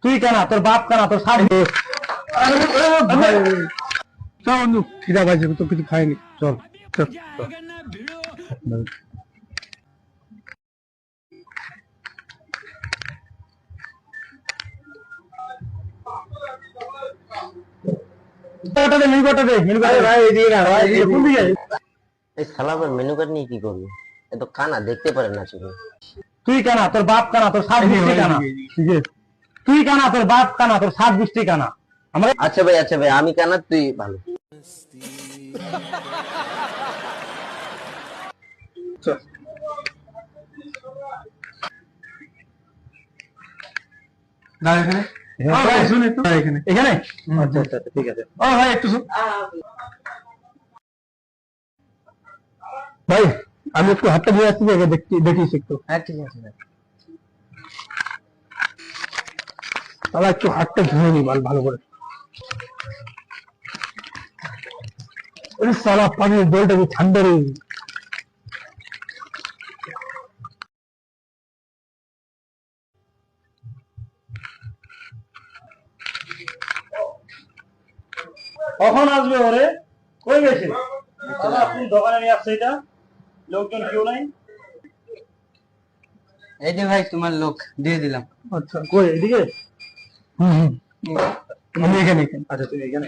তুই কানা, তোর বাপ কানা, তোর সাত চল বন্ধু, খিদা পাইছে তো কিছু খাইনি, চল চল এই শালা আবার মেনু কার্ড নিয়ে কি করবি? এ তো কানা, দেখতে পারে না শুধু। তুই কানা, তোর বাপ কানা, তোর সাত গোষ্ঠী কানা। তুই কানা, তোর বাপ কানা, তোর সাত গোষ্ঠী কানা। আমরা আচ্ছা ভাই, আমি কানা, তুই ভালো। এখানে আচ্ছা আচ্ছা ঠিক আছে। ও ভাই একটু ভাই, আমি একটু হাতটা দিয়ে আসছি, দেখিস একটু। হ্যাঁ ঠিক আছে ভাই। তাহলে একটু হাতটা ধুয়ে নি ভালো করে। ওই সালা পানির জলটা কি ঠান্ডা রে। কখন আসবে ওরে? কই গেছে? আপনি দোকানে নিয়ে আসছে এটা, লোকজন কেউ নাই। এই যে ভাই, তোমার লোক দিয়ে দিলাম। আচ্ছা কই এদিকে? আমি এখানে আচ্ছা তুমি এখানে।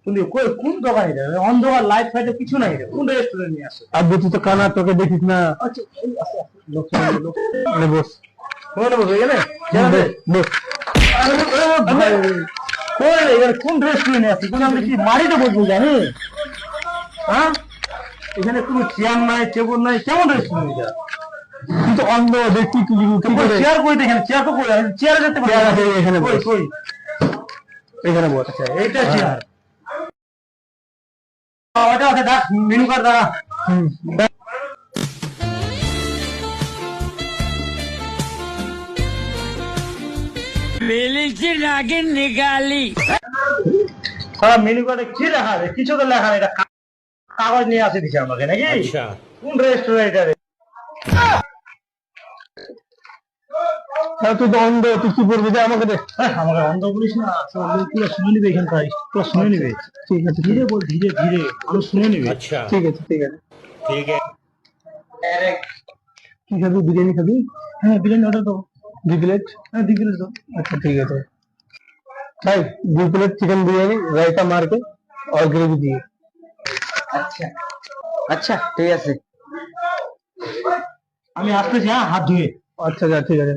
তুমি কই কোন দোকান এটা? অন্ধকার, লাইট ফাইটে কিছু নাই এটা। কোন রেস্টুরেন্ট নিয়ে আসছো? আর তুই তো কানা, তোকে দেখিস না। আচ্ছা এই আছে লোক লোক মানে বস কোন বসে এখানে? বস। কই এখানে কোন রেস্টুরেন্ট আছে? কোন আমি কি মারিতে বসবো জানি? হ্যাঁ, এখানে কোনো চেয়ার নাই, টেবিল নাই, কেমন রেস্টুরেন্ট এটা? কিন্তু অন্ধ দেখি কি করে। চেয়ার কই দেখেন? চেয়ার তো কই? চেয়ারে যেতে পারি? চেয়ার আছে এখানে, কই বস। কই? এখানে বস। আচ্ছা এইটা চেয়ার। ওটা ওটা দেখ মেনু কার্ড দাঁড়া। সারা মেনু কার্ডে কি লেখা আছে? কিছু তো লেখা নেই, এটা কাগজ নিয়ে আসে দিছে আমাকে নাকি? কোন রেস্টুরেন্ট এটা রে? তুই তো অন্ধ, তুই কি করবি? আমাকে দে। আমাকে অন্ধ বলিস না, সব লোক পুরো শুনে নিবে এখানকার, পুরো শুনে নিবে। ঠিক আছে, ধীরে বল, ধীরে ধীরে, মানুষ শুনে নিবে। ঠিক আছে। কি খাবি? বিরিয়ানি খাবি? হ্যাঁ বিরিয়ানি অর্ডার দাও। 2 প্লেট। হ্যাঁ 2 প্লেট দাও। अच्छा ठीक है। तो भाई 2 प्लेट चिकन बिरयानी, रायता मार के और ग्रेवी दिए। আচ্ছা আচ্ছা ঠিক আছে। আমি আসতেছি, হ্যাঁ হাত ধুয়ে। अच्छा ठीक है।